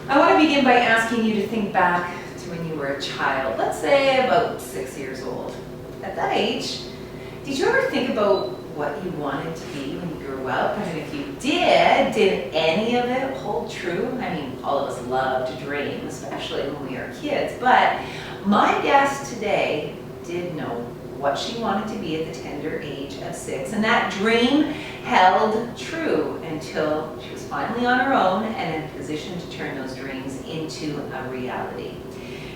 I want to begin by asking you to think back to when you were a child, let's say about 6 years old. At that age, did you ever think about what you wanted to be when you grew up? I mean, if you did any of it hold true? I mean, all of us love to dream, especially when we are kids, but my guest today did know what she wanted to be at the tender age of 6, and that dream held true until she was finally on her own and in a position to turn those dreams into a reality.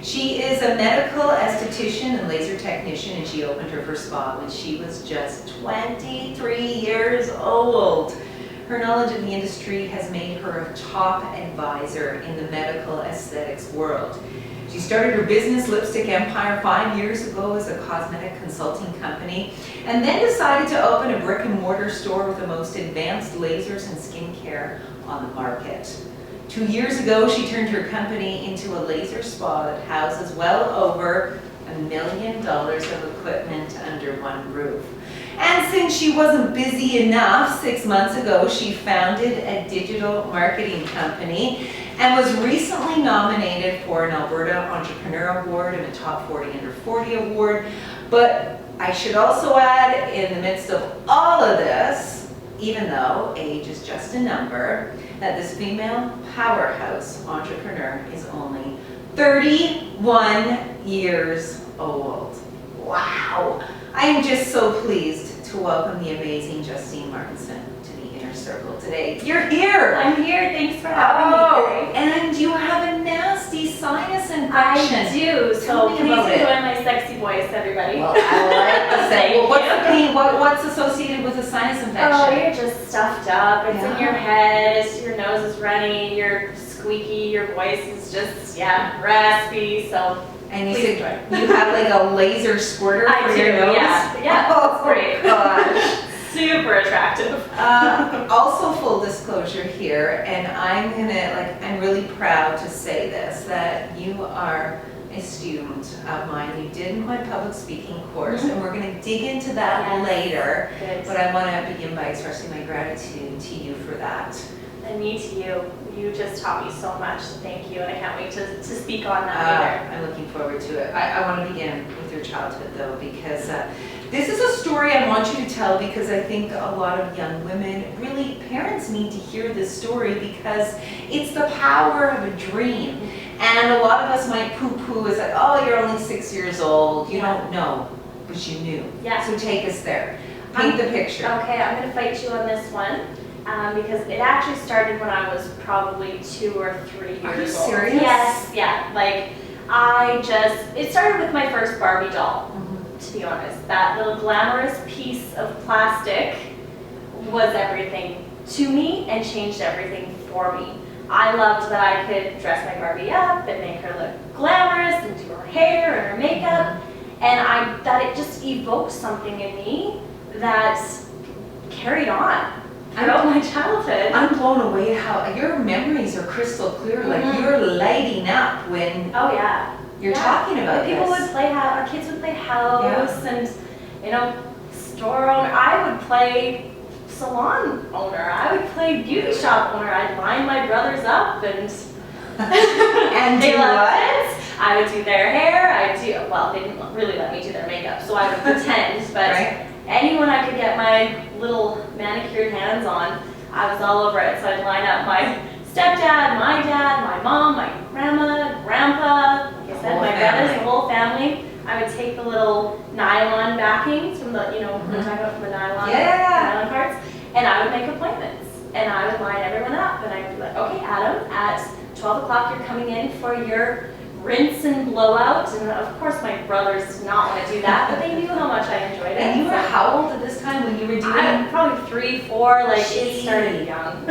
She is a medical esthetician and laser technician, and she opened her first spa when she was just 23 years old. Her knowledge of the industry has made her a top advisor in the medical aesthetics world. She started her business, Lipstick Empire, 5 years ago as a cosmetic consulting company, and then decided to open a brick and mortar store with the most advanced lasers and skincare on the market. 2 years ago, she turned her company into a laser spa that houses well over $1 million of equipment under one roof. And since she wasn't busy enough, 6 months ago, she founded a digital marketing company and was recently nominated for an Alberta Entrepreneur Award and a Top 40 Under 40 Award. But I should also add, in the midst of all of this, even though age is just a number, that this female powerhouse entrepreneur is only 31 years old. Wow! I am just so pleased to welcome the amazing Justine Martinson to the Inner Circle today. You're here! I'm here, thanks for having me, Carrie. And you have a nasty sinus infection. I do, so please enjoy my sexy voice, everybody. Well, I like to say, well, what's the pain? What's associated with a sinus infection? Oh, you're just stuffed up. It's in your head, your nose is runny, you're squeaky, your voice is just, raspy, so and you said you have like a laser squirter for your nose? Yeah, oh, it's great. Gosh. Super attractive. Also, full disclosure here, and I'm really proud to say this, that you are a student of mine. You did my public speaking course, and we're going to dig into that later. Good. But I want to begin by expressing my gratitude to you for that. And me to you. You just taught me so much. Thank you, and I can't wait to speak on that later. I'm looking forward to it. I want to begin with your childhood, though, because this is a story I want you to tell, because I think a lot of young women, really parents, need to hear this story because it's the power of a dream. And a lot of us might poo-poo as like, oh, you're only 6 years old, you don't know, but you knew. Yeah. So take us there. Paint the picture. Okay, I'm going to fight you on this one. Because it actually started when I was probably 2 or 3 years old. Are you serious? Yes, yeah. Like, it started with my first Barbie doll, to be honest. That little glamorous piece of plastic was everything to me and changed everything for me. I loved that I could dress my Barbie up and make her look glamorous and do her hair and her makeup. And that it just evoked something in me that carried on throughout my childhood. I'm blown away how your memories are crystal clear. Like you're lighting up when you're talking about people this. would play house, our kids would play house, and store owner. I would play salon owner. I would play beauty shop owner. I'd line my brothers up and and they do loved what? it. I would do their hair. They didn't really let me do their makeup, so I would pretend, but anyone I could get my little manicured hands on, I was all over it. So I'd line up my stepdad, my dad, my mom, my grandma, grandpa, like I said, my brothers, the whole family. I would take the little nylon backings from the, we're talking about from the nylon parts, and I would make appointments. And I would line everyone up, and I'd be like, okay, Adam, at 12 o'clock you're coming in for your rinse and blowout. And of course my brothers did not want to do that, but they knew how much I enjoyed it. And you were how old at this time when you were doing it? I'm probably 3, 4, like it started young.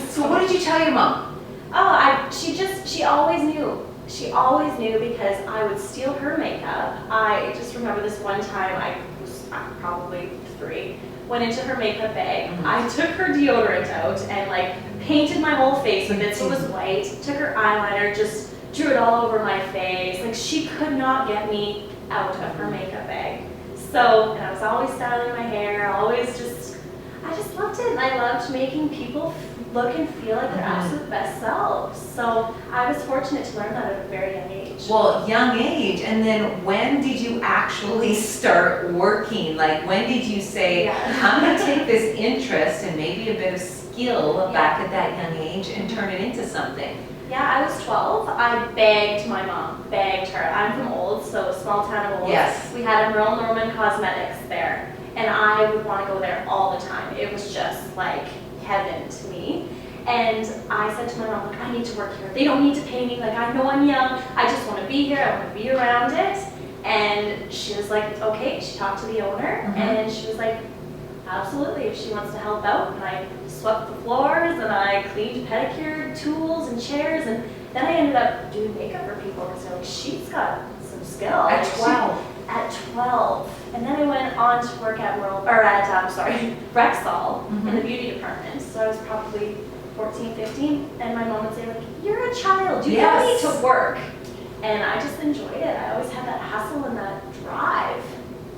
So what did you tell your mom? Oh, she always knew. She always knew because I would steal her makeup. I just remember this one time, I was probably 3, went into her makeup bag. I took her deodorant out and like painted my whole face with it so it was white, took her eyeliner, just drew it all over my face. Like she could not get me out of her makeup bag. So, and I was always styling my hair, I just loved it. And I loved making people look and feel like their absolute best selves. So I was fortunate to learn that at a very young age. Well, young age, and then when did you actually start working? Like, when did you say, I'm going to take this interest and maybe a bit of skill back at that young age and turn it into something? Yeah, I was 12. I begged my mom, begged her. I'm from Olds, so a small town of Olds. Yes. We had a Merle Norman Cosmetics there, and I would want to go there all the time. It was just like heaven to me. And I said to my mom, like, I need to work here. They don't need to pay me. Like, I know I'm young. I just want to be here. I want to be around it. And she was like, okay. She talked to the owner, and she was like, absolutely, if she wants to help out. And I swept the floors, and I cleaned pedicure tools and chairs, and then I ended up doing makeup for people because they're like, she's got some skill. At 12? At 12. And then I went on to work at Rexall in the beauty department. So I was probably 14, 15, and my mom would say, like, you're a child, you don't need to work. And I just enjoyed it. I always had that hustle and that drive.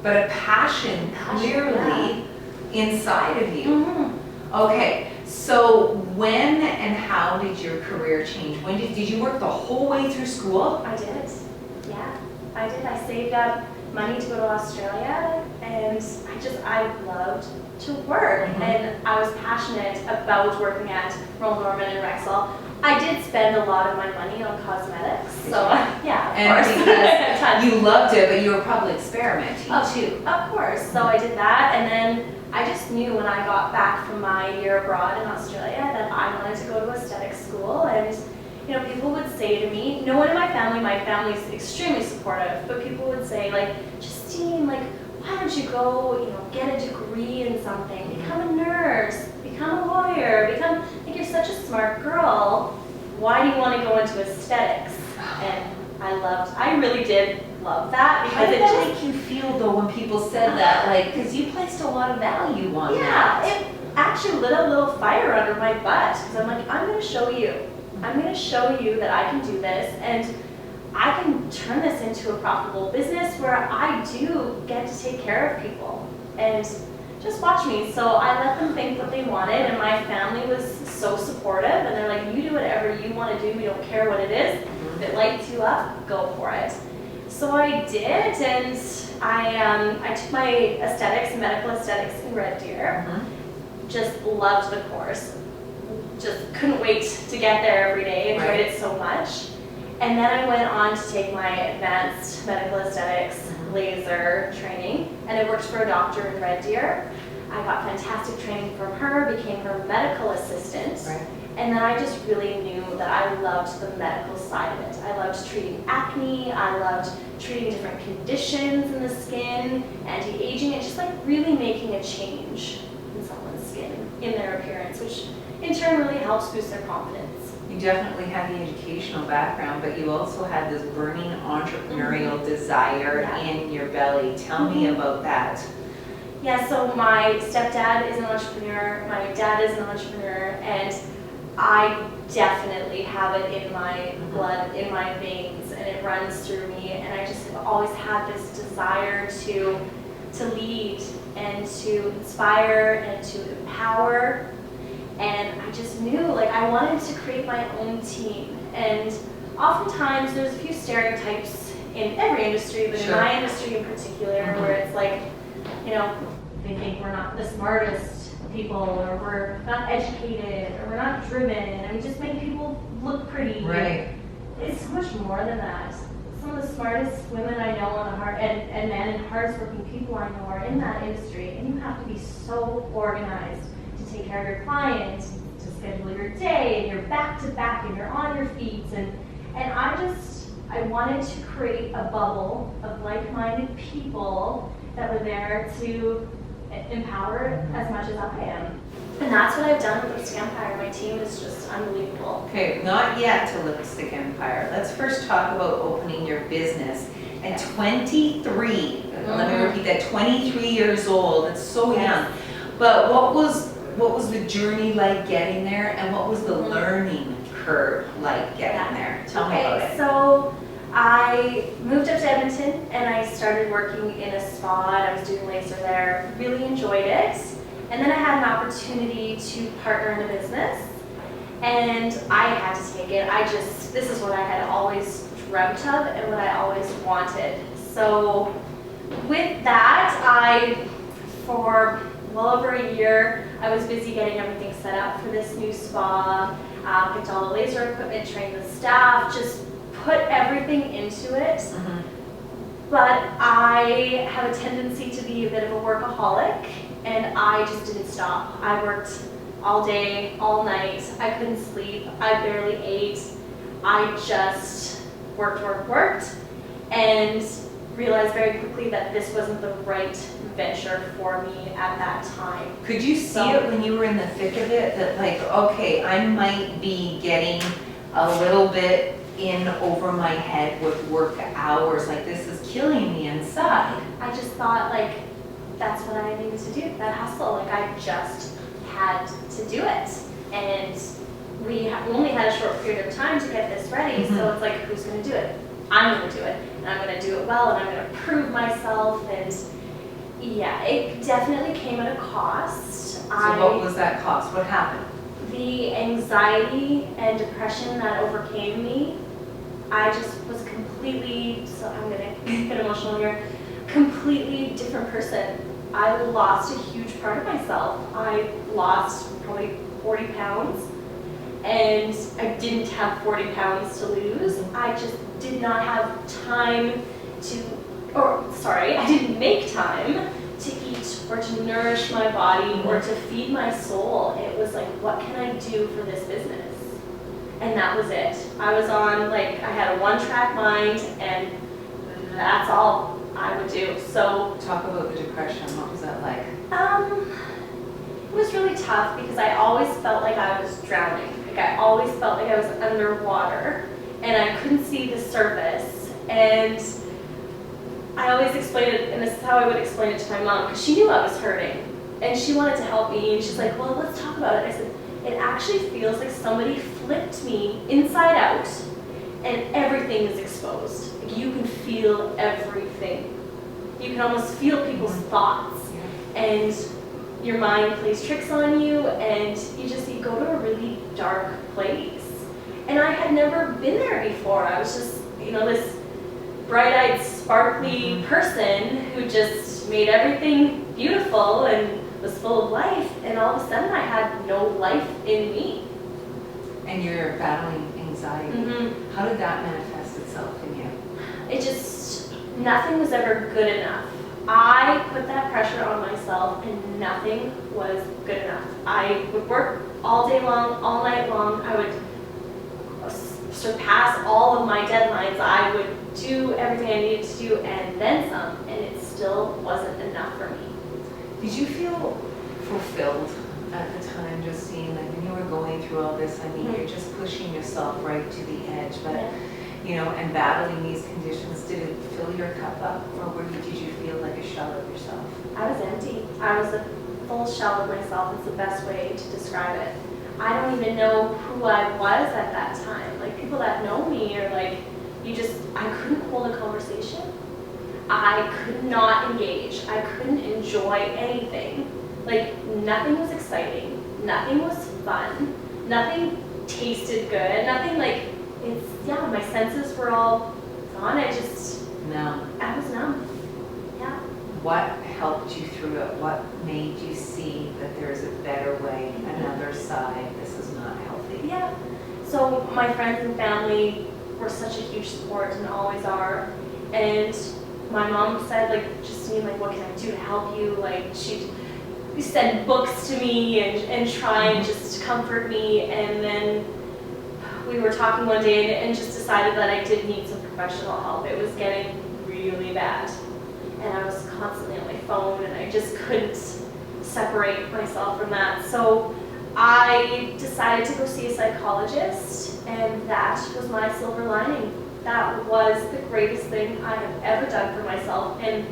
But a passion clearly inside of you. Okay, so when and how did your career change? When did you work the whole way through school? I did, yeah, I did. I saved up money to go to Australia, and I loved to work, and I was passionate about working at Merle Norman and Rexall. I did spend a lot of my money on cosmetics, so yeah, of course. Because you loved it, but you were probably experimenting too. Of course, so I did that, and then I just knew when I got back from my year abroad in Australia that I wanted to go to aesthetic school. And you know, people would say to me, no one in my family's extremely supportive, but people would say, like, Justine, like, why don't you go, you know, get a degree in something, become a nurse, become a lawyer, like, you're such a smart girl, why do you want to go into aesthetics? And I really did love that, because How did that make you feel though when people said that? Like, because you placed a lot of value on that. Yeah, it actually lit a little fire under my butt, because I'm like, I'm going to show you. I'm going to show you that I can do this, and I can turn this into a profitable business where I do get to take care of people. And just watch me. So I let them think what they wanted, and my family was so supportive, and they're like, you do whatever you want to do, we don't care what it is. If it lights you up, go for it. So I did, and I took my aesthetics, medical aesthetics in Red Deer. Just loved the course. Just couldn't wait to get there every day, enjoyed it so much. And then I went on to take my advanced medical aesthetics laser training, and I worked for a doctor in Red Deer. I got fantastic training from her, became her medical assistant. And then I just really knew that I loved the medical side of it. I loved treating acne, I loved treating different conditions in the skin, anti-aging, and just like really making a change in someone's skin, in their appearance, which in turn really helps boost their confidence. You definitely had the educational background, but you also had this burning entrepreneurial desire in your belly. Tell me about that. Yeah, so my stepdad is an entrepreneur, my dad is an entrepreneur, and I definitely have it in my blood, in my veins, and it runs through me, and I just have always had this desire to lead and to inspire and to empower. And I just knew, like, I wanted to create my own team. And oftentimes there's a few stereotypes in every industry, but in my industry in particular, where it's like, you know, they think we're not the smartest people, or we're not educated, or we're not driven, and we just make people look pretty. Right. It's so much more than that. Some of the smartest women I know and men and hardest working people I know are in that industry, and you have to be so organized to take care of your clients, to schedule your day, and you're back to back, and you're on your feet, and I wanted to create a bubble of like-minded people that were there to empower as much as I am. And that's what I've done with Lipstick Empire. My team is just unbelievable. Okay, not yet to Lipstick Empire. Let's first talk about opening your business. At 23, let me repeat that, 23 years old, it's so young. But what was the journey like getting there, and what was the learning curve like getting there? Tell me about it. So I moved up to Edmonton, and I started working in a spa, and I was doing laser there, really enjoyed it. And then I had an opportunity to partner in a business, And I had to take it. This is what I had always dreamt of and what I always wanted. So with that, for well over a year, I was busy getting everything set up for this new spa, picked all the laser equipment, trained the staff, just put everything into it. Mm-hmm. But I have a tendency to be a bit of a workaholic, and I just didn't stop. I worked all day, all night. I couldn't sleep. I barely ate. I just worked, and realized very quickly that this wasn't the right venture for me at that time. Could you see it when you were in the thick of it, that like, okay, I might be getting a little bit in over my head with work hours, like this is killing me inside? I just thought like, that's what I needed to do, that hustle. Like I just had to do it. And we only had a short period of time to get this ready, so it's like, who's gonna do it? I'm gonna do it, and I'm gonna do it well, and I'm gonna prove myself, and yeah, it definitely came at a cost. So what was that cost? What happened? The anxiety and depression that overcame me, I just was completely, so I'm gonna get emotional here, completely different person. I lost a huge part of myself. I lost probably 40 pounds, and I didn't have 40 pounds to lose. I just did not have time I didn't make time to eat or to nourish my body or to feed my soul. It was like, what can I do for this business? And that was it. I was on, like, I had a one-track mind, and that's all I would do. So talk about the depression. What was that like? It was really tough because I always felt like I was drowning. Like I always felt like I was underwater and I couldn't see the surface. And I always explained it, and this is how I would explain it to my mom, because she knew I was hurting and she wanted to help me, and she's like, well, let's talk about it. I said, it actually feels like somebody flipped me inside out and everything is exposed. Like you can feel everything. You can almost feel people's thoughts, and your mind plays tricks on you, and you go to a really dark place. And I had never been there before. I was just, this bright-eyed, sparkly person who just made everything beautiful and was full of life, and all of a sudden I had no life in me. And you're battling anxiety. Mm-hmm. How did that manifest itself in you? It just, nothing was ever good enough. I put that pressure on myself, and nothing was good enough. I would work all day long, all night long. I would surpass all of my deadlines. I would do everything I needed to do and then some, and it still wasn't enough for me. Did you feel fulfilled at the time, Justine? Like when you were going through all this, I mean, you're just pushing yourself right to the edge, but and battling these conditions, did it fill your cup up, or did you feel like a shell of yourself? I was empty. I was a full shell of myself. It's the best way to describe it. I don't even know who I was at that time. Like people that know me are like, I couldn't hold a conversation. I could not engage. I couldn't enjoy anything. Like nothing was exciting. Nothing was fun. Nothing tasted good. Nothing my senses were all gone. I was numb. Yeah. What helped you through it? What made you see that there's a better way, another side? This is not healthy. Yeah. So my friends and family were such a huge support and always are. And my mom said, Justine, what can I do to help you? She'd send books to me and try and just comfort me. And then we were talking one day and just decided that I did need some professional help. It was getting really bad. And I was constantly on my phone, and I just couldn't separate myself from that. So I decided to go see a psychologist, and that was my silver lining. That was the greatest thing I have ever done for myself, and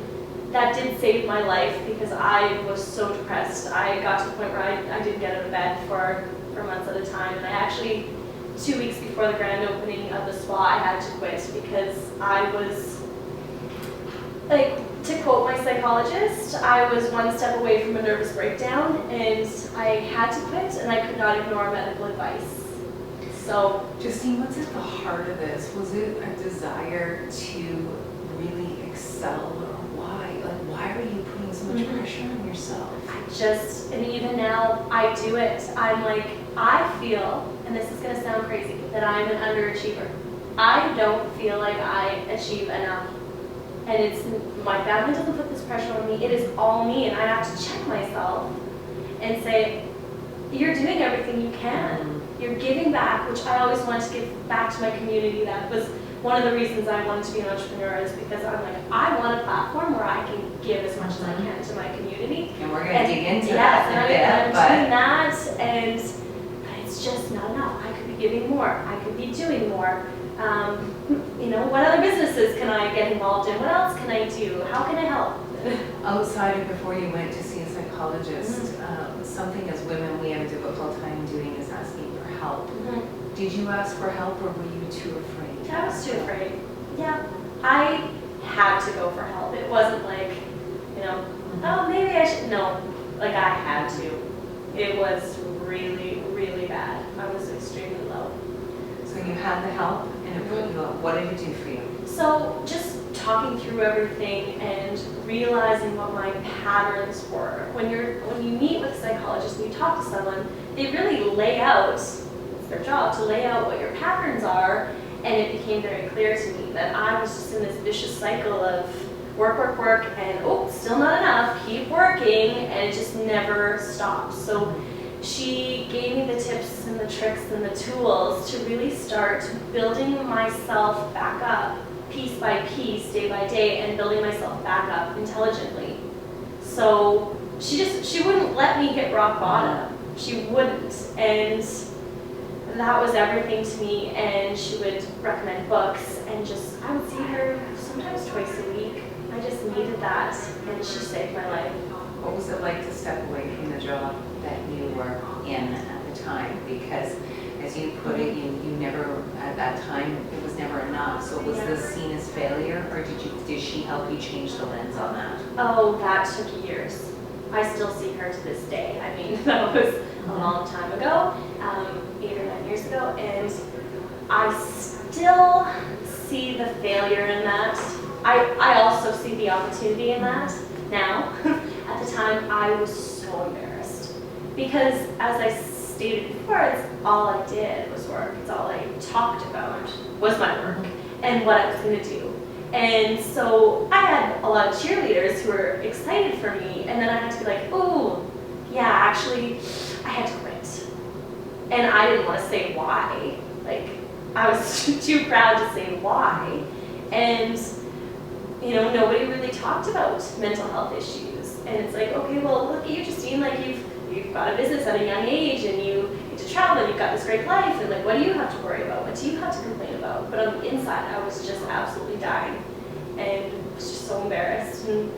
that did save my life because I was so depressed. I got to the point where I didn't get out of bed for months at a time, and I actually, 2 weeks before the grand opening of the spa, I had to quit because I was, to quote my psychologist, I was one step away from a nervous breakdown, and I had to quit, and I could not ignore medical advice. So, Justine, what's at the heart of this? Was it a desire to really excel, or why? Like, why are you putting so much pressure on yourself? and even now, I do it. I'm like, I feel, and this is gonna sound crazy, that I'm an underachiever. I don't feel like I achieve enough. And it's, my family doesn't put this pressure on me, it is all me, and I have to check myself and say, you're doing everything you can. You're giving back, which I always wanted to give back to my community. That was one of the reasons I wanted to be an entrepreneur, is because I'm like, I want a platform where I can give as much as I can to my community. And we're going to dig into that in a bit, I'm doing that, but it's just not enough. I could be giving more. I could be doing more. You know, what other businesses can I get involved in? What else can I do? How can I help? outside of before you went to see a psychologist, something as women we have a difficult time doing is asking for help. Did you ask for help, or were you too afraid? I was too afraid. Yeah, I had to go for help. It wasn't like, you know, oh, maybe I should. No, like I had to. It was really, really bad. I was extremely low. So you had the help, and it put you up. What did it do for you? So just talking through everything and realizing what my patterns were. When you meet with a psychologist and you talk to someone, they really lay out, it's their job to lay out what your patterns are, and it became very clear to me that I was just in this vicious cycle of work, work, work, and oh, still not enough, keep working, and it just never stopped. So she gave me the tips and the tricks and the tools to really start building myself back up, piece by piece, day by day, and building myself back up intelligently. So she wouldn't let me hit rock bottom. She wouldn't. And that was everything to me. And she would recommend books, and I would see her sometimes twice a week. I just needed that, and she saved my life. What was it like to step away from the job that you were in at the time? Because as you put it, you never, at that time, it was never enough. So was this seen as failure, or did she help you change the lens on that? Oh, that took years. I still see her to this day. I mean, that was a long time ago, 8 or 9 years ago, and I still see the failure in that. I also see the opportunity in that now. At the time, I was so embarrassed because, as I stated before, it's all I did was work. It's all I talked about was my work and what I was going to do. And so I had a lot of cheerleaders who were excited for me, and then I had to be like, oh, yeah, actually, I had to quit. And I didn't want to say why. Like, I was too proud to say why. And, you know, nobody really talked about mental health issues. And it's like, okay, well, look at you, Justine, like you've got a business at a young age, and you get to travel, and you've got this great life, and like, what do you have to worry about? What do you have to complain about? But on the inside, I was just absolutely dying, and was just so embarrassed. And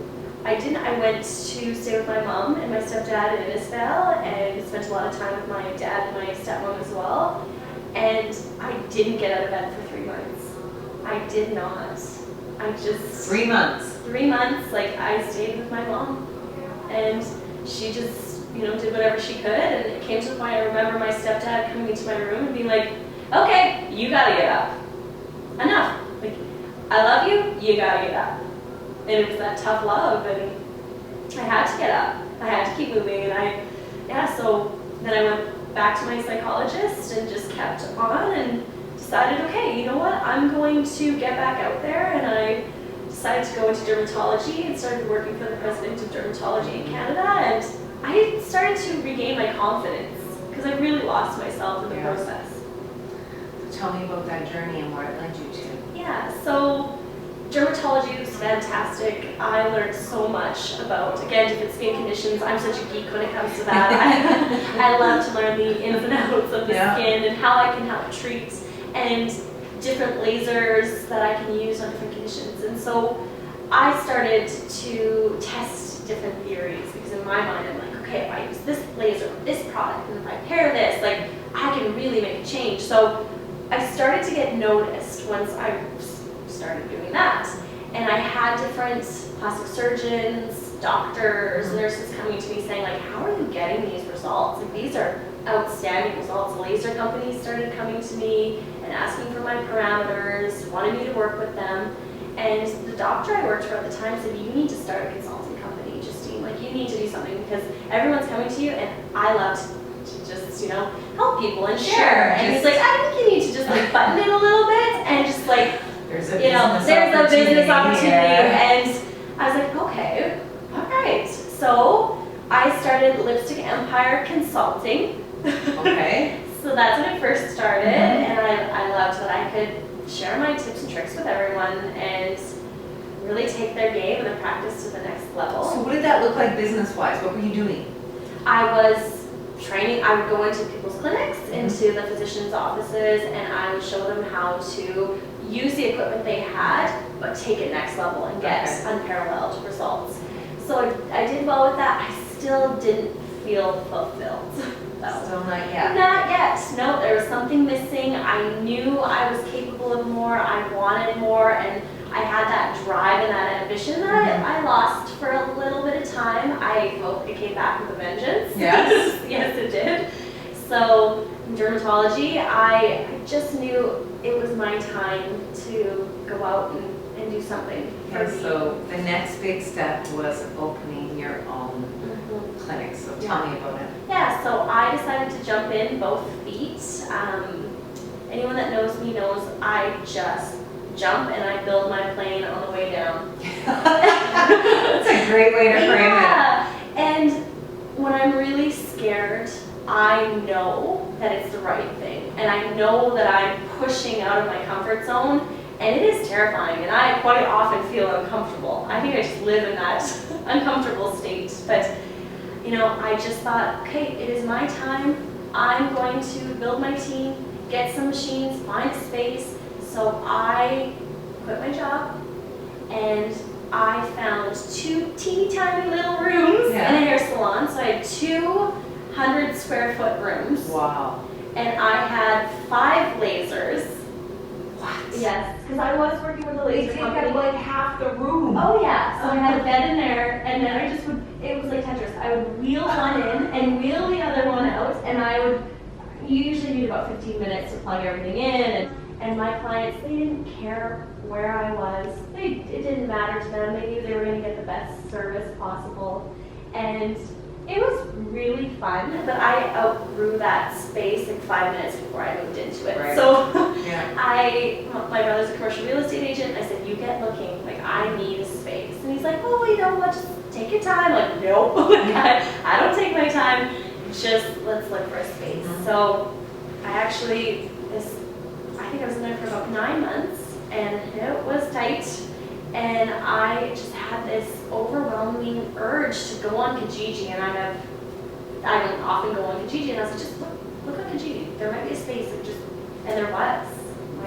I went to stay with my mom and my stepdad in Isabel, and spent a lot of time with my dad and my stepmom as well. And I didn't get out of bed for 3 months. I did not. I just 3 months. 3 months, like I stayed with my mom, and she just, you know, did whatever she could. And it came to the point, I remember my stepdad coming into my room and being like, okay, you gotta get up. Enough. Like, I love you, you gotta get up. And it was that tough love, and I had to get up. I had to keep moving, and so then I went back to my psychologist and just kept on and decided, okay, you know what, I'm going to get back out there, and I decided to go into dermatology and started working for the president of dermatology in Canada, and I started to regain my confidence because I really lost myself in the process. So tell me about that journey and where it led you to. Yeah, so dermatology was fantastic. I learned so much about, again, different skin conditions. I'm such a geek when it comes to that. I love to learn the ins and outs of the skin and how I can help treat, and different lasers that I can use on different conditions. And so I started to test different theories, because in my mind I'm like, okay, if I use this laser with this product, and if I pair this, like, I can really make a change. So I started to get noticed once I started doing that. And I had different plastic surgeons, doctors, nurses coming to me saying, like, how are you getting these results? Like, these are outstanding results. Laser companies started coming to me and asking for my parameters, wanted me to work with them. And the doctor I worked for at the time said, you need to start a consulting company, Justine. Like, you need to do something because everyone's coming to you, and I love to just, you know, help people and share. And he's like, I think you need to just like button it a little bit and just like, there's a business opportunity. And I was like, okay, all right. So I started Lipstick Empire Consulting. Okay. So that's when it first started, and I loved that I could share my tips and tricks with everyone and really take their game and their practice to the next level. So what did that look like business-wise? What were you doing? I was training. I would go into people's clinics, into the physicians' offices, and I would show them how to use the equipment they had, but take it next level and get unparalleled results. So I did well with that. I still didn't feel fulfilled. Still not yet. Not yet. No, there was something missing. I knew I was capable of more. I wanted more, and I had that drive and that ambition that I lost for a little bit of time. I hope it came back with a vengeance. Yes. Yes, it did. So in dermatology, I just knew it was my time to go out and do something for me. So the next big step was opening your own clinic. So tell me about it. Yeah, so I decided to jump in both feet. Anyone that knows me knows I just jump and I build my plane on the way down. That's a great way to frame it. And when I'm really scared, I know that it's the right thing. And I know that I'm pushing out of my comfort zone. And it is terrifying. And I quite often feel uncomfortable. I think I just live in that uncomfortable state. But you know, I just thought, okay, it is my time. I'm going to build my team, get some machines, find a space. So I quit my job and I found 2 teeny tiny little rooms in a hair salon. So I had 200 square foot rooms. Wow. And I had 5 lasers. What? Yes, because I was working with a laser company. They take up like half the room. Oh yeah, so I had a bed in there, and then I just would, it was like Tetris. I would wheel one in and wheel the other one out, and I would, you usually need about 15 minutes to plug everything in, and my clients, they didn't care where I was. It didn't matter to them. They knew they were going to get the best service possible, and it was really fun, but I outgrew that space in 5 minutes before I moved into it. Right. So my my brother's a commercial real estate agent. I said, you get looking, like I need a space. And he's like, oh, you know what, just take your time. Like, nope, I don't take my time, just let's look for a space. So I think I was in there for about 9 months, and it was tight. And I just had this overwhelming urge to go on Kijiji, and I don't often go on Kijiji, and I was like, just look on Kijiji. There might be a space, and there was.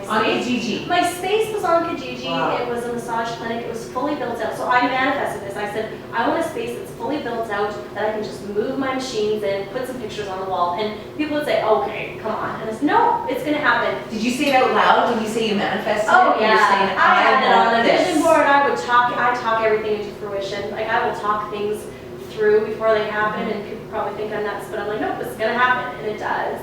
On Kijiji? My space was on Kijiji. Wow. It was a massage clinic. It was fully built out. So I manifested this. I said, I want a space that's fully built out, that I can just move my machines in, put some pictures on the wall, and people would say, okay, come on. And I said, no, it's going to happen. Did you say it out loud when you say you manifested Oh, it? yeah. You're saying, I had it on a this. vision board. I talk everything into fruition. Like, I will talk things through before they happen, and people probably think I'm nuts, but I'm like, nope, it's going to happen, and it does.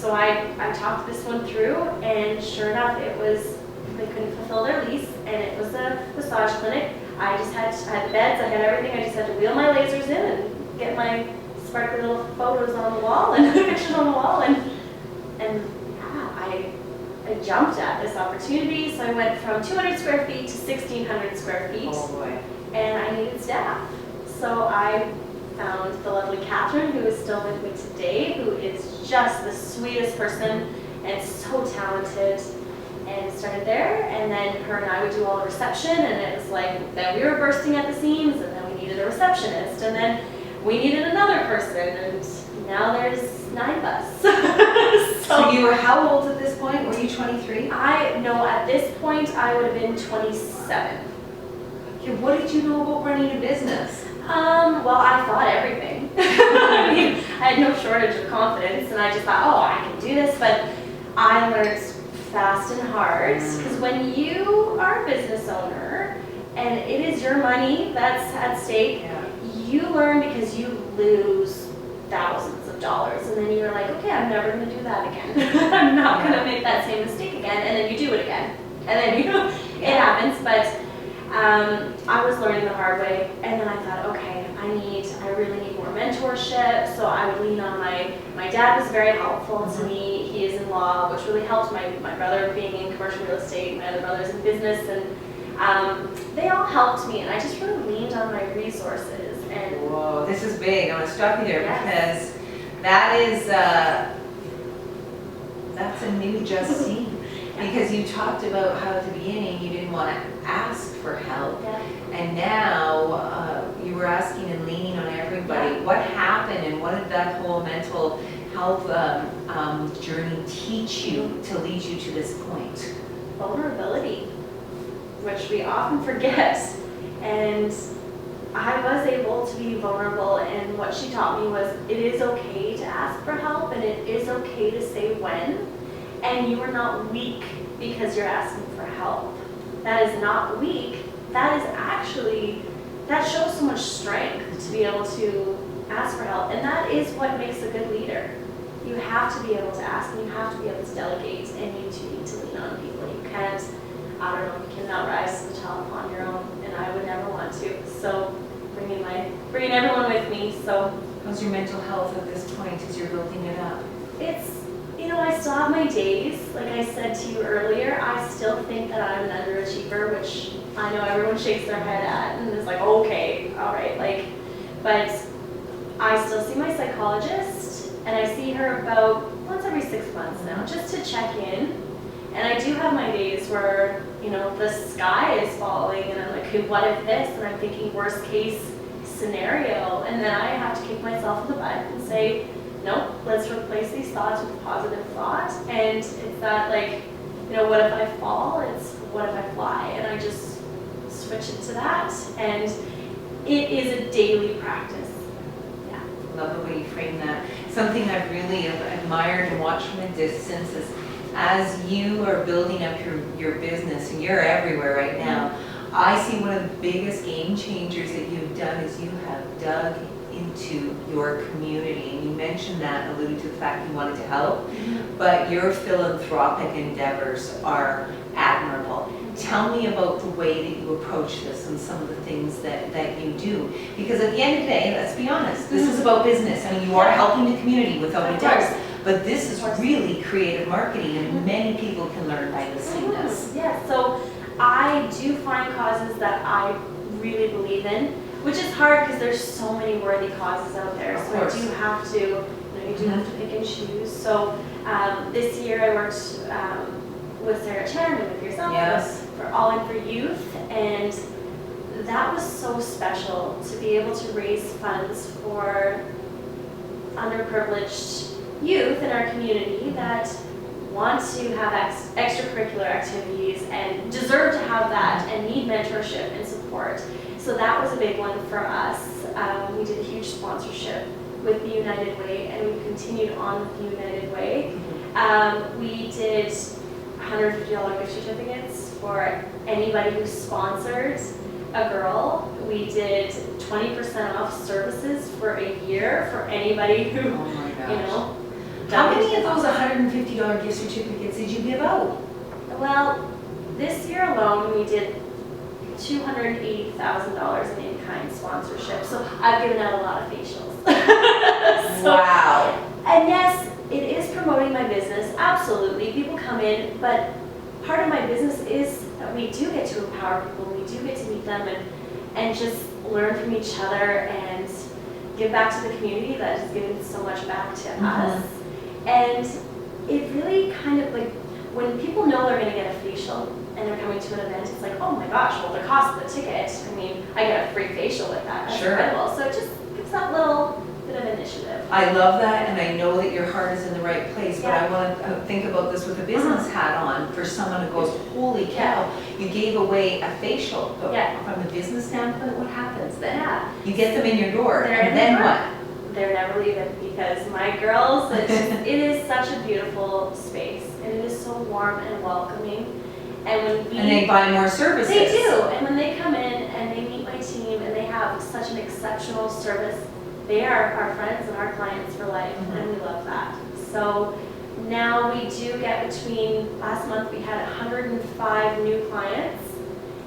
So I talked this one through, and sure enough, they couldn't fulfill their lease, and it was a massage clinic. I had the beds, I had everything. I just had to wheel my lasers in and get my sparkly little photos on the wall and pictures on the wall, and yeah, I jumped at this opportunity. So I went from 200 square feet to 1,600 square feet. Oh boy. And I needed staff. So I found the lovely Catherine, who is still with me today, who is just the sweetest person and so talented, and started there. And then her and I would do all the reception, and it was like, then we were bursting at the seams, and then we needed a receptionist, and then we needed another person, and now there's 9 of us. So you were how old at this point? Were you 23? No, at this point I would have been 27. Okay, what did you know about running a business? Well, I thought everything. I mean, I had no shortage of confidence, and I just thought, oh, I can do this, but I learned fast and hard, because when you are a business owner, and it is your money that's at stake, you learn because you lose thousands of dollars, and then you're like, okay, I'm never going to do that again. I'm not going to make that same mistake again, and then you do it again, and then it happens. But I was learning the hard way, and then I thought, okay, I really need more mentorship. So I would lean on my dad was very helpful to me. He is in law, which really helped my brother being in commercial real estate, my other brother's in business, and they all helped me, and I just really leaned on my resources. And whoa, this is big. I want to stop you there because that's a new Justine. Because you talked about how at the beginning you didn't want to ask for help, and now you were asking and leaning on everybody. What happened, and what did that whole mental health journey teach you to lead you to this point? Vulnerability, which we often forget. And I was able to be vulnerable, and what she taught me was it is okay to ask for help, and it is okay to say when. And you are not weak because you're asking for help. That is not weak. That is actually, that shows so much strength to be able to ask for help. And that is what makes a good leader. You have to be able to ask, and you have to be able to delegate, and you do need to lean on people. You can't, I don't know, you cannot rise to the top on your own, and I would never want to. So bringing everyone with me. So how's your mental health at this point as you're building it up? It's, I still have my days. Like I said to you earlier, I still think that I'm an underachiever, which I know everyone shakes their head at and is like, okay, all right, but I still see my psychologist, and I see her about once every 6 months now, just to check in. And I do have my days where, the sky is falling, and I'm like, okay, what if this? And I'm thinking worst case scenario, and then I have to kick myself in the butt and say, nope, let's replace these thoughts with a positive thought. And it's that what if I fall? It's what if I fly? And I just switch it to that. And it is a daily practice. Yeah. Love the way you frame that. Something I've really admired and watched from a distance is as you are building up your business, and you're everywhere right now, I see one of the biggest game changers that you've done is you have dug into your community. And you mentioned that, alluding to the fact you wanted to help, but your philanthropic endeavors are admirable. Tell me about the way that you approach this and some of the things that you do. Because at the end of the day, let's be honest, this is about business. I mean, you are helping the community without a doubt, but this is really creative marketing, and many people can learn by listening to this. Yeah, so I do find causes that I really believe in, which is hard because there's so many worthy causes out there. So I do have to, you do have to pick and choose. So this year I worked with Sarah Chan and with yourself for All In for Youth, and that was so special to be able to raise funds for underprivileged youth in our community that want to have extracurricular activities and deserve to have that and need mentorship and support. So that was a big one for us. We did a huge sponsorship with the United Way, and we've continued on with the United Way. We did $150 gift certificates for anybody who sponsored a girl. We did 20% off services for a year for anybody who, How many of those $150 gift certificates did you give out? Well, this year alone we did $280,000 in in-kind sponsorship. So I've given out a lot of facials. Wow. And yes, it is promoting my business. Absolutely. People come in, but part of my business is that we do get to empower people. We do get to meet them and just learn from each other and give back to the community that has given so much back to us. And it really kind of when people know they're going to get a facial and they're coming to an event, it's like, oh my gosh, well, the cost of the ticket, I mean, I get a free facial with that. That's incredible. So it just gives that little bit of initiative. I love that, and I know that your heart is in the right place, but I want to think about this with a business hat on for someone who goes, holy cow, you gave away a facial. But from a business standpoint, what happens then? You get them in your door, and then what? They're never leaving, because my girls, it is such a beautiful space, and it is so warm and welcoming. And they buy more services. They do, and when they come in and they meet my team and they have such an exceptional service, they are our friends and our clients for life, and we love that. So now we do get last month we had 105 new clients,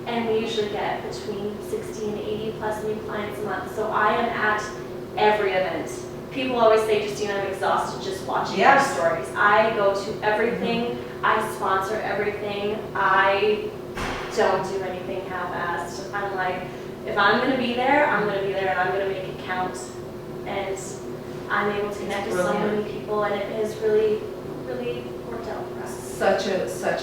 and we usually get between 60 and 80 plus new clients a month. So I am at every event. People always say, Justine, I'm exhausted just watching your stories. I go to everything. I sponsor everything. I don't do anything half-assed. I'm like, if I'm going to be there, I'm going to be there, and I'm going to make it count. And I'm able to connect with so many people, and it has really, really worked out for us. Such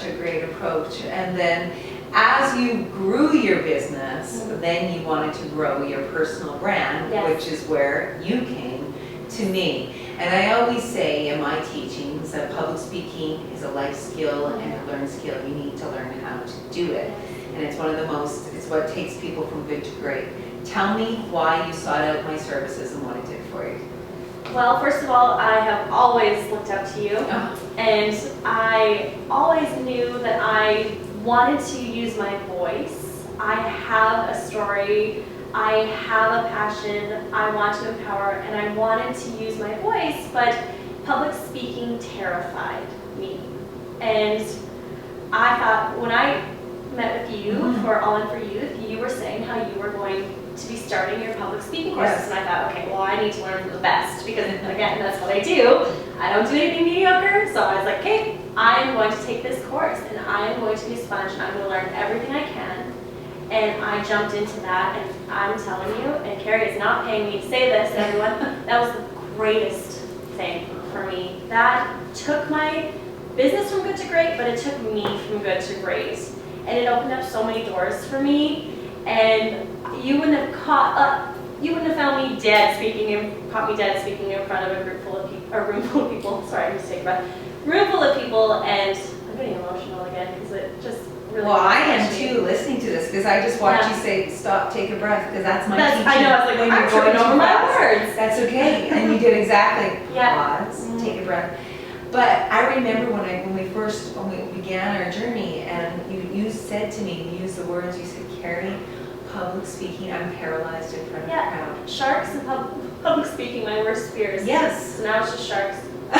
a great approach. And then as you grew your business, then you wanted to grow your personal brand, which is where you came to me. And I always say in my teachings that public speaking is a life skill and a learned skill. You need to learn how to do it. And it's it's what takes people from good to great. Tell me why you sought out my services and what it did for you. Well, first of all, I have always looked up to you, and I always knew that I wanted to use my voice. I have a story, I have a passion, I want to empower, and I wanted to use my voice, but public speaking terrified me. And I thought, when I met with you for All In For Youth, you were saying how you were going to be starting your public speaking courses, and I thought, okay, well, I need to learn from the best, because again, that's what I do. I don't do anything mediocre, so I was like, okay, I'm going to take this course, and I'm going to be a sponge, and I'm going to learn everything I can. And I jumped into that, and I'm telling you, and Carrie is not paying me to say this, everyone, that was the greatest thing for me. That took my business from good to great, but it took me from good to great. And it opened up so many doors for me, and you wouldn't have found me caught me dead speaking in front of a room full of people. Sorry, I'm just taking a breath. Room full of people, and I'm getting emotional again because it just really. Well, I am too, listening to this, because I just watched you say, "Stop, take a breath," because that's my teaching. I know. I was like, I'm tripping over my words. That's okay, and you did exactly. Pause, take a breath. But I remember when we began our journey, and you said to me, you used the words, you said, Carrie, public speaking, I'm paralyzed in front of the crowd. Sharks and public speaking, my worst fears. Yes. So now it's just sharks. Oh,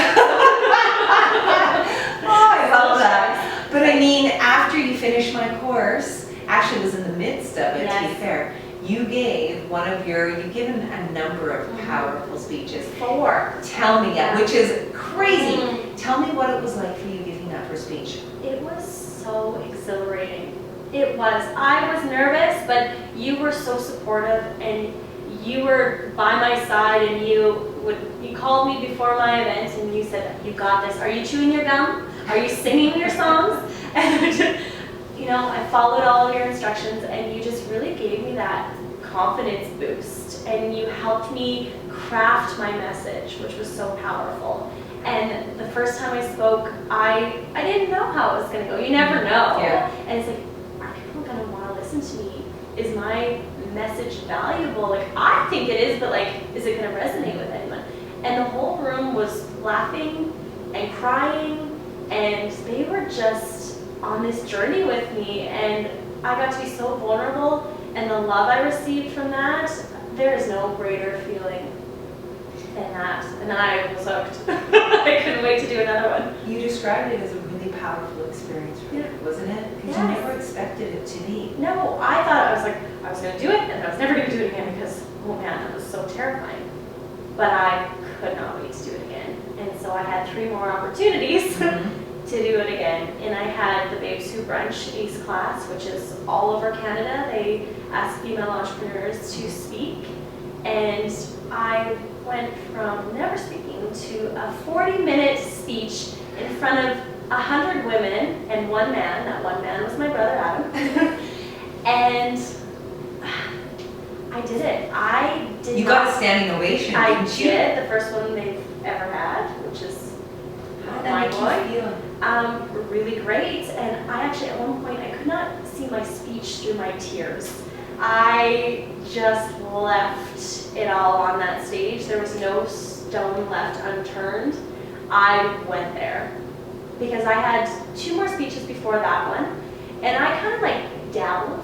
I love that. But I mean, after you finished my course, actually it was in the midst of it, to be fair, you gave you've given a number of powerful speeches. 4. Tell me that, which is crazy. Tell me what it was like for you giving that first speech. It was so exhilarating. It was. I was nervous, but you were so supportive, and you were by my side, and you called me before my event, and you said, "You got this. Are you chewing your gum? Are you singing your songs?" And I followed all of your instructions, and you just really gave me that confidence boost, and you helped me craft my message, which was so powerful. And the first time I spoke, I didn't know how it was going to go. You never know. And it's like, are people going to want to listen to me? Is my message valuable? Like, I think it is, but like, is it going to resonate with anyone? And the whole room was laughing and crying, and they were just on this journey with me, and I got to be so vulnerable, and the love I received from that, there is no greater feeling than that. And then I was hooked. I couldn't wait to do another one. You described it as a really powerful experience for you, wasn't it? Because you never expected it to be. No, I thought I was going to do it, and I was never going to do it again because, oh man, that was so terrifying. But I could not wait to do it again. And so I had 3 more opportunities to do it again. And I had the Babes Who Brunch ACE class, which is all over Canada. They ask female entrepreneurs to speak. And I went from never speaking to a 40-minute speech in front of 100 women and 1 man. That 1 man was my brother, Adam. And I did it. You got a standing ovation, didn't you? I did. The first one they've ever had, which is how did that make you feel? Really great. And I actually, at one point, I could not see my speech through my tears. I just left it all on that stage. There was no stone left unturned. I went there because I had 2 more speeches before that one, and I kind of like dabbled.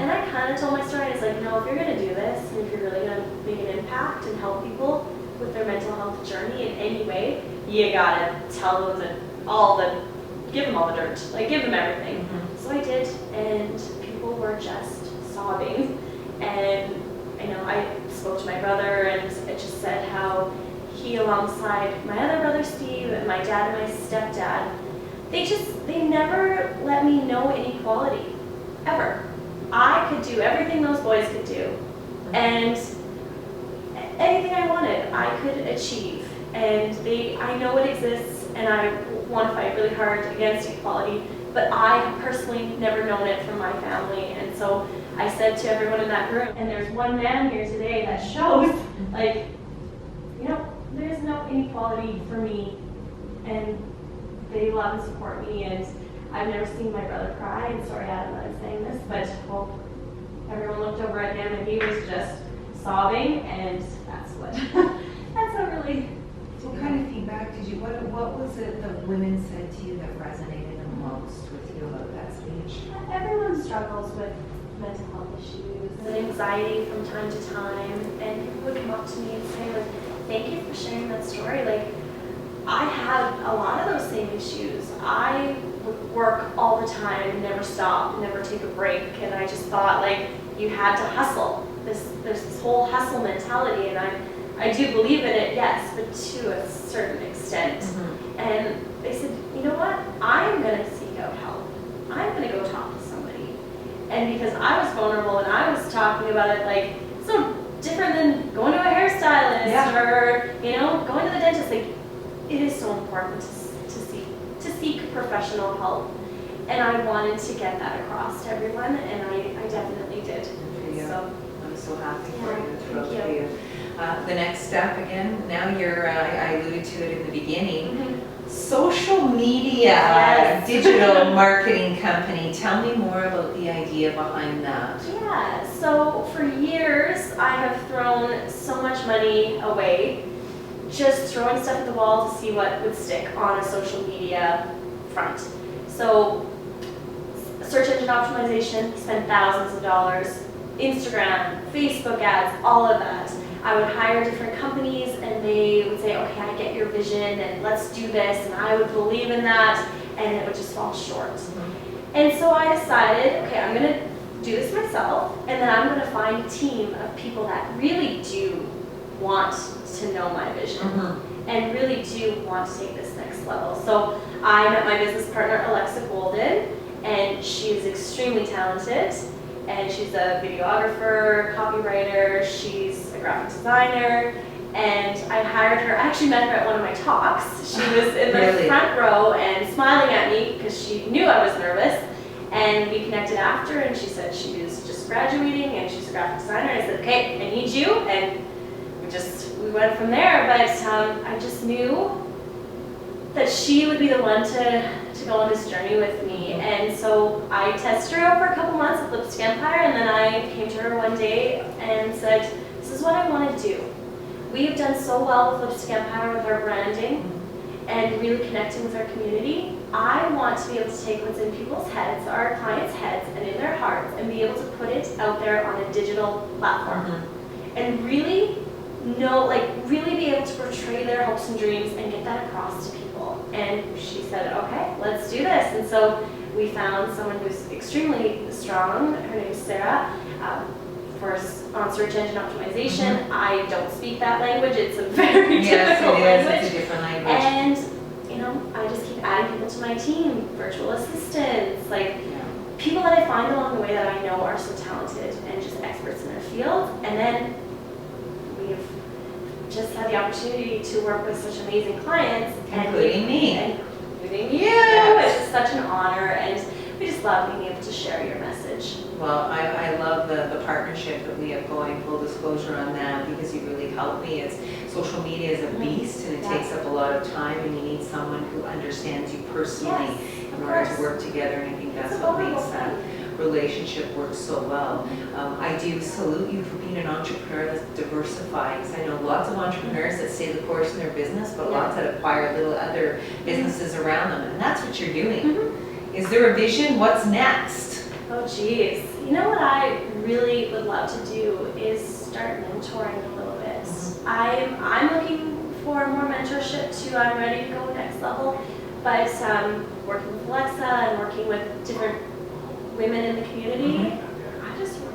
And I kind of told my story. I was like, no, if you're going to do this, and if you're really going to make an impact and help people with their mental health journey in any way, you got to tell them give them all the dirt, like give them everything. So I did, and people were just sobbing. And I spoke to my brother, and it just said how he, alongside my other brother Steve and my dad and my stepdad, they never let me know inequality, ever. I could do everything those boys could do, and anything I wanted, I could achieve. And I know it exists, and I want to fight really hard against equality, but I have personally never known it from my family. And so I said to everyone in that room, and there's one man here today that shows, like, there's no inequality for me, and they love and support me, and I've never seen my brother cry. And sorry, Adam, that I'm saying this, but everyone looked over at him, and he was just sobbing, and that's what really. What kind of feedback did you? What was it that women said to you that resonated the most with you about that speech? Everyone struggles with mental health issues and anxiety from time to time, and people would come up to me and say, like, thank you for sharing that story. Like, I had a lot of those same issues. I would work all the time, never stop, never take a break, and I just thought, like, you had to hustle. There's this whole hustle mentality, and I do believe in it, yes, but to a certain extent. And they said, you know what? I'm going to seek out help. I'm going to go talk to somebody. And because I was vulnerable and I was talking about it, like, so different than going to a hairstylist or, going to the dentist. Like, it is so important to seek professional help. And I wanted to get that across to everyone, and I definitely did. So I'm so happy for you, thrilled for you. The next step, again, now you're, I alluded to it in the beginning, social media, digital marketing company. Tell me more about the idea behind that. Yeah, so for years, I have thrown so much money away, just throwing stuff at the wall to see what would stick on a social media front. So search engine optimization, spend thousands of dollars, Instagram, Facebook ads, all of that. I would hire different companies, and they would say, okay, I get your vision, and let's do this, and I would believe in that, and it would just fall short. And so I decided, okay, I'm going to do this myself, and then I'm going to find a team of people that really do want to know my vision, and really do want to take this next level. So I met my business partner, Alexa Golden, and she is extremely talented. And she's a videographer, copywriter, she's a graphic designer, and I hired her. I actually met her at one of my talks. She was in the front row and smiling at me because she knew I was nervous, and we connected after, and she said she was just graduating and she's a graphic designer. I said, okay, I need you, and we went from there. But I just knew that she would be the one to go on this journey with me. And so I tested her out for a couple months at Lipstick Empire, and then I came to her one day and said, this is what I want to do. We have done so well with Lipstick Empire with our branding and really connecting with our community. I want to be able to take what's in people's heads, our clients' heads, and in their hearts, and be able to put it out there on a digital platform. And really really be able to portray their hopes and dreams and get that across to people. And she said, okay, let's do this. And so we found someone who's extremely strong. Her name is Sarah. On search engine optimization. I don't speak that language. It's a very difficult language. It's a different language. And I just keep adding people to my team, virtual assistants, people that I find along the way that I know are so talented and just experts in their field. And then we've just had the opportunity to work with such amazing clients, including me, including you. It's just such an honor, and we just love being able to share your message. Well, I love the partnership that we have going, full disclosure on that, because you really helped me. Social media is a beast, and it takes up a lot of time, and you need someone who understands you personally in order to work together, and I think that's what makes that relationship work so well. I do salute you for being an entrepreneur that's diversified, because I know lots of entrepreneurs that stay the course in their business, but lots that acquire little other businesses around them, and that's what you're doing. Is there a vision? What's next? Oh geez, You know what I really would love to do is start mentoring a little bit. I'm looking for more mentorship too. I'm ready to go next level. But working with Alexa and working with different women in the community,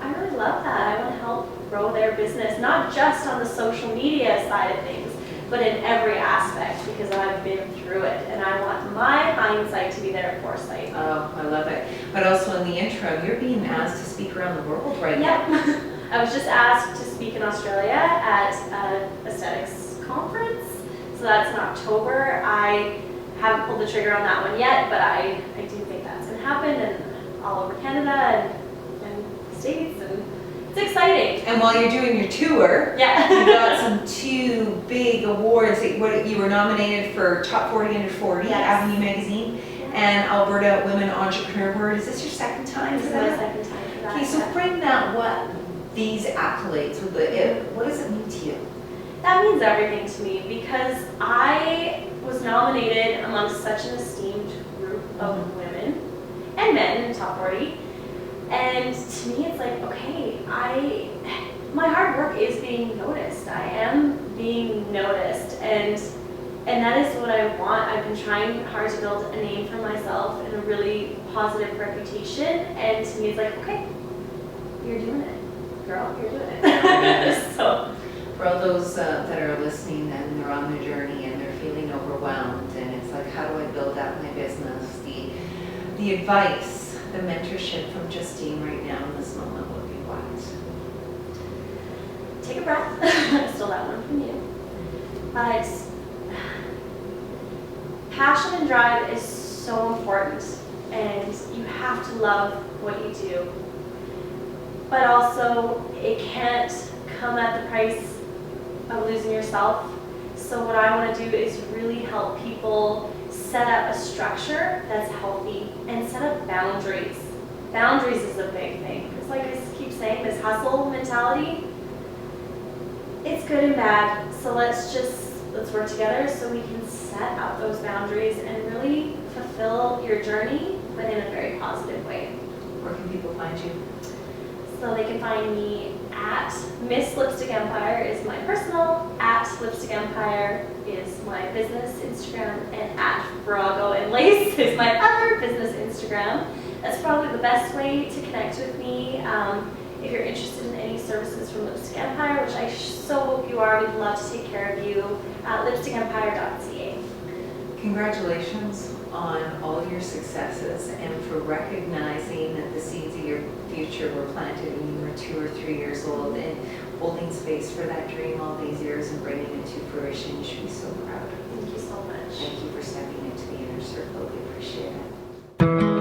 I really love that. I want to help grow their business, not just on the social media side of things, but in every aspect, because I've been through it and I want my hindsight to be their foresight. Oh, I love it. But also in the interim, you're being asked to speak around the world right now. Yep. I was just asked to speak in Australia at an aesthetics conference. So that's in October. I haven't pulled the trigger on that one yet, but I do think that's going to happen, and all over Canada and States, and it's exciting. And while you're doing your tour, Yeah. you got some 2 big awards. You were nominated for Top 40 Under 40, Yes. Avenue Magazine, and Alberta Women Entrepreneur Award. Is this your second time This for is my that? second time for that. Okay, so bring that, these accolades, what does it mean to you? That means everything to me, because I was nominated amongst such an esteemed group of women and men in the top 40. And to me, it's like, okay, my hard work is being noticed. I am being noticed, and that is what I want. I've been trying hard to build a name for myself and a really positive reputation. And to me, it's like, okay, you're doing it, girl. You're doing it. So. For all those that are listening and they're on their journey and they're feeling overwhelmed, and it's like, how do I build up my business? The advice, the mentorship from Justine right now in this moment would be what? Take a breath. I stole that one from you. But passion and drive is so important, and you have to love what you do. But also, it can't come at the price of losing yourself. So what I want to do is really help people set up a structure that's healthy and set up boundaries. Boundaries is a big thing. It's like I keep saying, this hustle mentality, it's good and bad. So let's work together so we can set up those boundaries and really fulfill your journey, but in a very positive way. Where can people find you? So they can find me at Miss Lipstick Empire is my personal, at Lipstick Empire is my business Instagram, and at Virago and Lace is my other business Instagram. That's probably the best way to connect with me. If you're interested in any services from Lipstick Empire, which I so hope you are, we'd love to take care of you at lipstickempire.ca. Congratulations on all your successes and for recognizing that the seeds of your future were planted when you were 2 or 3 years old, and holding space for that dream all these years and bringing it to fruition. You should be so proud. Thank you so much. Thank you for stepping into the inner circle. We appreciate it.